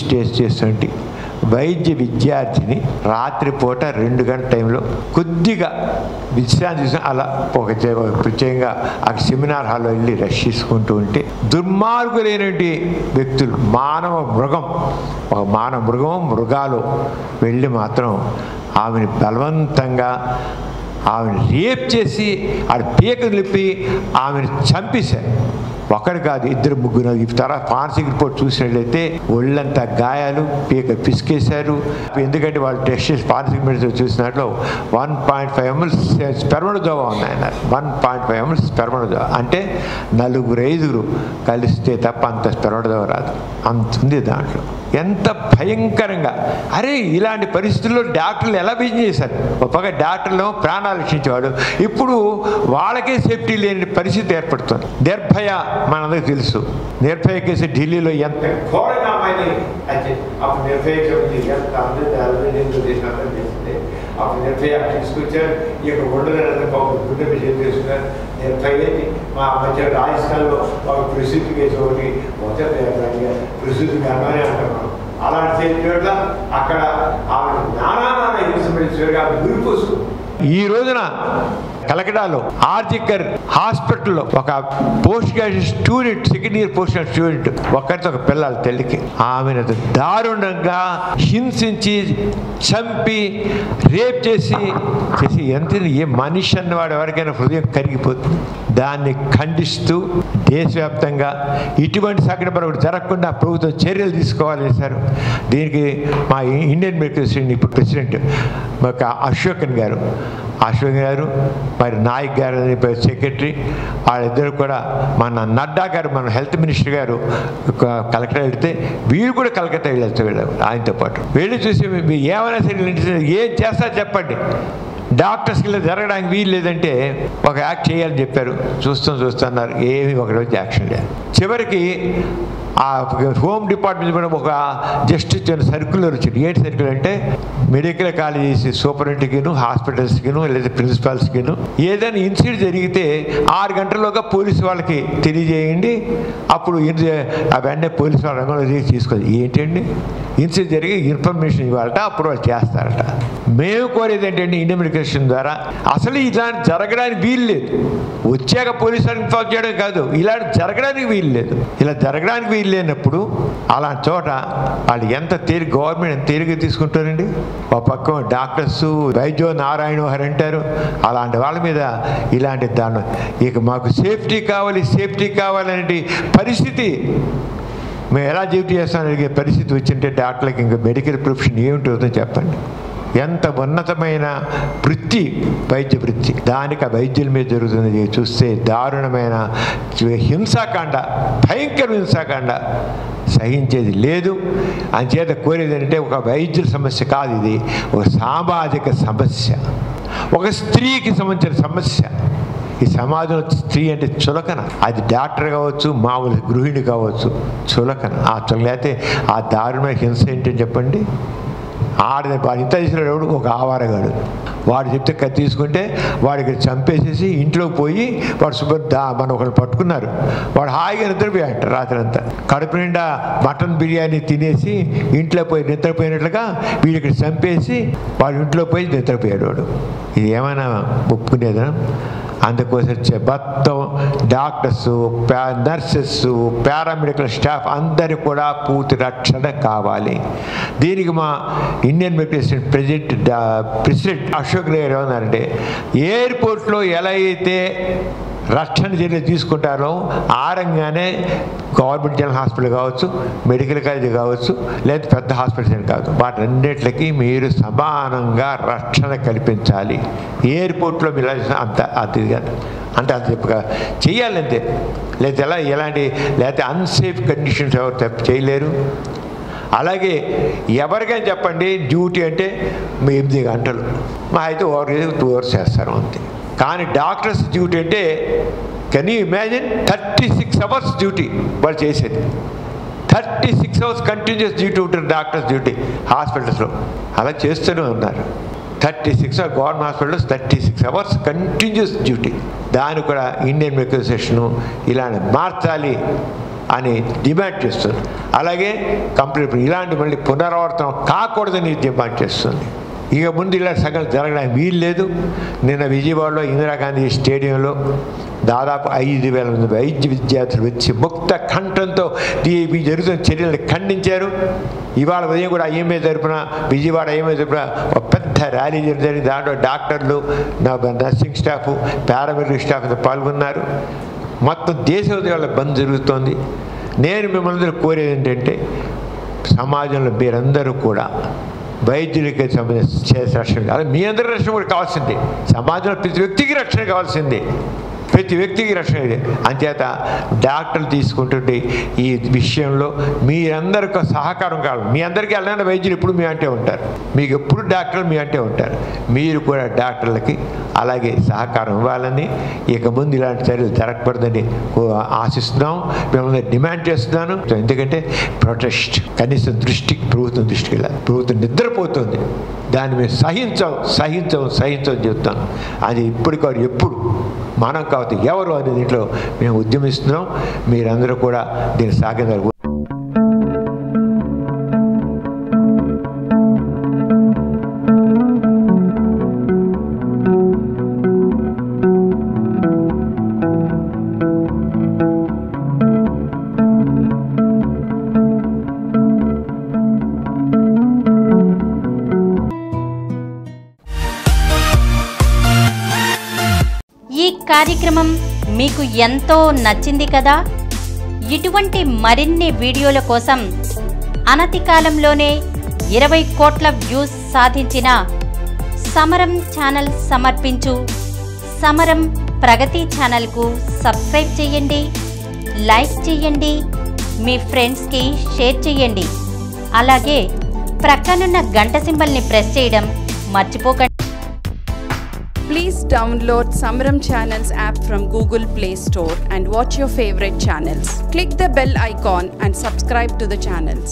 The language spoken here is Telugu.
స్టేజ్ చేస్తుంటే వైద్య విద్యార్థిని రాత్రిపూట 2 గంటల టైంలో కొద్దిగా విశ్రాంతి తీసుకుని అలా ఒక ప్రత్యేకంగా ఆ సెమినార్ హాల్లో వెళ్ళి రెస్ట్ తీసుకుంటూ ఉంటే దుర్మార్గులైనటువంటి వ్యక్తులు ఒక మానవ మృగాలు వెళ్ళి మాత్రం ఆమెను బలవంతంగా ఆమెను రేప్ చేసి ఆడ పీకలు నిప్పి ఆమెను చంపేశారు. ఒకరు కాదు, 2-3 తర్వాత ఫారెన్సిక్ రిపోర్ట్ చూసినట్లయితే ఒళ్ళంతా గాయాలు, పీక పిసికేశారు. ఎందుకంటే వాళ్ళు టెస్ట్ చేసి ఫారెన్సిక్ మెడిసిన్ చూసినట్లు 1.5 ml స్పెర్మటోజోవా ఉన్నాయన్నారు. 1.5 ml స్పెర్మటోజోవా అంటే 4-5 కలిస్తే తప్ప అంత స్పెర్మటోజోవా రాదు, అంత ఉంది దాంట్లో. ఎంత భయంకరంగా! అరే, ఇలాంటి పరిస్థితుల్లో డాక్టర్లు ఎలా బిజినెస్ చేశారు? ఒక పక్క డాక్టర్లు ప్రాణాలు రక్షించేవాడు, ఇప్పుడు వాళ్ళకే సేఫ్టీ లేని పరిస్థితి ఏర్పడుతుంది. నిర్భయ మనందరికీ తెలుసు. నిర్భయ కేసు ఢిల్లీలో ఎంత ఘోరంగా అమ్మాయిని అప్పుడు నిర్భయ అప్పుడు నిర్భయ తీసుకొచ్చారు. ఈ యొక్క గుండె విజయం చేసుకున్నారు. నిర్భయని మా మధ్య రాజస్థాన్లో ఒక ప్రసిద్ధి కేసు ఒకటి ప్రసిద్ధి గర్భాన్ని అంటున్నాం. అలాంటి చోట్ల అక్కడ ఆమె నానా హింసగా గురిపోసు. ఈ రోజున కలకటాలో ఆర్జికర్ హాస్పిటల్లో ఒక post graduate student, second year post graduate student ఒక్కరితో ఒక పిల్లల తల్లికి ఆమెను దారుణంగా హింసించి చంపి రేప్ చేసి ఎంత ఏ మనిషి అన్నవాడు ఎవరికైనా హృదయం కరిగిపోతుంది. దాన్ని ఖండిస్తూ దేశవ్యాప్తంగా ఇటువంటి సంఘటన జరగకుండా ప్రభుత్వం చర్యలు తీసుకోవాలని సార్. దీనికి మా ఇండియన్ మెడికల్ ఇప్పుడు ప్రెసిడెంట్ అశోకన్ గారు మరి నాయక్ గారు సెక్రటరీ, వాళ్ళిద్దరు కూడా మన నడ్డా గారు, మన హెల్త్ మినిస్టర్ గారు కలెక్టర్ వెళ్తే వీళ్ళు కూడా కలకత్తా వెళ్ళారు ఆయనతో పాటు. వెళ్ళి చూసి ఏమైనా సరే ఏం చేస్తారో చెప్పండి, డాక్టర్స్కి ఇలా జరగడానికి వీలు లేదంటే ఒక యాక్ట్ చేయాలని చెప్పారు. చూస్తున్నారు, ఏమీ ఒకరోజు యాక్షన్ లేదు. చివరికి ఆ హోమ్ డిపార్ట్మెంట్ కూడా ఒక జస్టిస్ సర్క్యులర్ వచ్చింది. ఏంటి సర్క్యులర్ అంటే మెడికల్ కాలేజెస్ సూపరింటెండెంట్కిను, హాస్పిటల్స్కిను, లేదా ప్రిన్సిపాల్స్కిను ఏదైనా ఇన్సిడెంట్ జరిగితే 6 గంటల్లోగా పోలీసు వాళ్ళకి తెలియజేయండి, అప్పుడు వెంటనే పోలీసు వాళ్ళ రంగంలో తీసుకోవాలి. ఏంటండి ఇన్సిడెంట్ జరిగి ఇన్ఫర్మేషన్ ఇవ్వాలట, అప్పుడు వాళ్ళు చేస్తారట. మేము కోరేది ఏంటంటే ఇండియన్ మెడికేషన్ ద్వారా అసలు ఇలాంటి జరగడానికి వీలు లేదు. వచ్చాక పోలీసు వాళ్ళని ఇన్ఫార్మ్ చేయడం కాదు, ఇలాంటి జరగడానికి వీలు లేదు. ఇలా జరగడానికి వీలు లేనప్పుడు అలాంటి చోట వాళ్ళు గవర్నమెంట్ ఎంత తేలిగ్గా తీసుకుంటారండి. ఒక పక్క డాక్టర్స్ వైద్యో నారాయణ వారు అంటారు, అలాంటి వాళ్ళ మీద ఇలాంటి దాని ఇక మాకు సేఫ్టీ కావాలనే పరిస్థితి మేము ఎలా డ్యూటీ చేస్తామని అడిగే పరిస్థితి వచ్చింటే డాక్టర్లకి ఇంకా మెడికల్ ప్రొఫెషన్ ఏమిటవుతుందో చెప్పండి. ఎంత ఉన్నతమైన వృత్తి వైద్య వృత్తి, దానికి ఆ వైద్యుల మీద జరుగుతుంది చూస్తే దారుణమైన హింసాకాండ, భయంకర హింసాకాండ సహించేది లేదు. అంచేత కోరేది ఏంటంటే ఒక వైద్యుల సమస్య కాదు, ఇది ఒక సామాజిక సమస్య, ఒక స్త్రీకి సంబంధించిన సమస్య. ఈ సమాజంలో స్త్రీ అంటే చులకన, అది డాక్టర్ కావచ్చు, మామూలు గృహిణి కావచ్చు, చులకన. లేకపోతే ఆ దారుణమైన హింస ఏంటని చెప్పండి. వాడు ఇంత చేసినాడు ఒక ఆవారగాడు, వాడు చెప్తే తీసుకుంటే వాడికి చంపేసేసి ఇంట్లోకి పోయి వాడు మన ఒకరు పట్టుకున్నారు, వాడు హాయిగా నిద్రపోయాట రాత్రి అంతా. కడుపు నిండా మటన్ బిర్యానీ తినేసి ఇంట్లో పోయి నిద్రపోయినట్లుగా వీడికి చంపేసి వాడు ఇంట్లో పోయి నిద్రపోయాడు వాడు. ఇది ఏమైనా ఒప్పుకునేదా? అందుకోసం మొత్తం డాక్టర్స్, నర్సెస్, పారామెడికల్ స్టాఫ్ అందరికీ కూడా పూర్తి రక్షణ కావాలి. దీనికి మా Indian medical president Ashok garu ఏమన్నారంటే, ఎయిర్పోర్ట్లో ఎలా అయితే రక్షణ చర్యలు తీసుకుంటారో ఆ రంగానే గవర్నమెంట్ జనరల్ హాస్పిటల్ కావచ్చు, మెడికల్ కాలేజీ కావచ్చు, లేదా పెద్ద హాస్పిటల్స్ కాదు, వాటన్నిటికీ మీరు సమానంగా రక్షణ కల్పించాలి. ఎయిర్పోర్ట్లో మీరు అంత చెప్పగా చెయ్యాలంతే. లేదా లేకపోతే అన్సేఫ్ కండిషన్స్ ఎవరు చేయలేరు. అలాగే ఎవరికైనా చెప్పండి, డ్యూటీ అంటే 8 గంటలు, మా అయితే 2 hours చేస్తారు అంతే. కానీ డాక్టర్స్ డ్యూటీ అంటే can you imagine 36 hours duty వాళ్ళు చేసేది. 36 hours కంటిన్యూస్ డ్యూటీ ఉంటుంది డాక్టర్స్ డ్యూటీ హాస్పిటల్స్లో. అలా చేస్తూనే ఉన్నారు. 36 hours government hospitals 36 hours continuous duty. దాన్ని కూడా ఇండియన్ మెడికల్ అసోసియేషను ఇలానే మార్చాలి. అని డిమాండ్ చేస్తుంది. అలాగే కంప్లీట్ ఇలాంటి మళ్ళీ పునరావృతం కాకూడదని డిమాండ్ చేస్తుంది. ఇక ముందు ఇలా సంఘటన జరగడానికి వీలు లేదు. నిన్న విజయవాడలో ఇందిరాగాంధీ స్టేడియంలో దాదాపు 5,000 మంది వైద్య విద్యార్థులు వచ్చి ముక్త కంఠంతో ఈ జరుగుతున్న చర్యలను ఖండించారు. ఇవాళ ఉదయం కూడా ఐఎంఏ తరపున విజయవాడ ఐఎంఏ తరపున ఒక పెద్ద ర్యాలీ జరిగింది. దాంట్లో డాక్టర్లు, నర్సింగ్ స్టాఫ్, పారామెడికల్ స్టాఫ్ పాల్గొన్నారు. మొత్తం దేశవ్యాప్తంగా బంద్ జరుగుతోంది. నేను మిమ్మల్ని కోరేది ఏంటంటే సమాజంలో మీరందరూ కూడా వైద్యులకి సంబంధించి రక్షణ కాదు, మీ అందరి రక్షణ కూడా కావాల్సిందే. సమాజంలో ప్రతి వ్యక్తికి రక్షణ కావాల్సిందే, ప్రతి వ్యక్తికి రక్షణ ಇದೆ. అంచేత డాక్టర్లు తీసుకుంటుంటే ఈ విషయంలో మీరందరికీ సహకారం కావాలి. మీ అందరికీ అలాంటి వైద్యులు ఎప్పుడు మీ అంటే ఉంటారు, మీకు ఎప్పుడు డాక్టర్లు మీ అంటే ఉంటారు. మీరు కూడా డాక్టర్లకి అలాగే సహకారం ఇవ్వాలని, ఇక ముందు ఇలాంటి చర్యలు జరగకూడదని ఆశిస్తున్నాం. మిమ్మల్ని డిమాండ్ చేస్తున్నాను. ఎందుకంటే ప్రొటెస్ట్ కనీసం ప్రభుత్వం దృష్టికి వెళ్ళాలి. ప్రభుత్వం నిద్రపోతుంది, దాన్ని మేము సహించం చెప్తాను. అది ఇప్పటికాదు ఎప్పుడు మనం కావచ్చు ఎవరు అనే దీంట్లో మేము ఉద్యమిస్తున్నాం. మీరందరూ కూడా దీన్ని సాగించాలి. ఈ కార్యక్రమం మీకు ఎంతో నచ్చింది కదా. ఇటువంటి మరిన్ని వీడియోల కోసం అనతి కాలంలోనే 20 కోట్ల వ్యూస్ సాధించిన సమరం ఛానల్ సమర్పించు సమరం ప్రగతి ఛానల్కు సబ్స్క్రైబ్ చేయండి, లైక్ చేయండి, మీ ఫ్రెండ్స్కి షేర్ చేయండి. అలాగే ప్రక్కనున్న గంట సింబల్ని ప్రెస్ చేయడం మర్చిపోకండి. Please download Samaram Channels app from Google Play Store and watch your favorite channels. Click the bell icon and subscribe to the channels.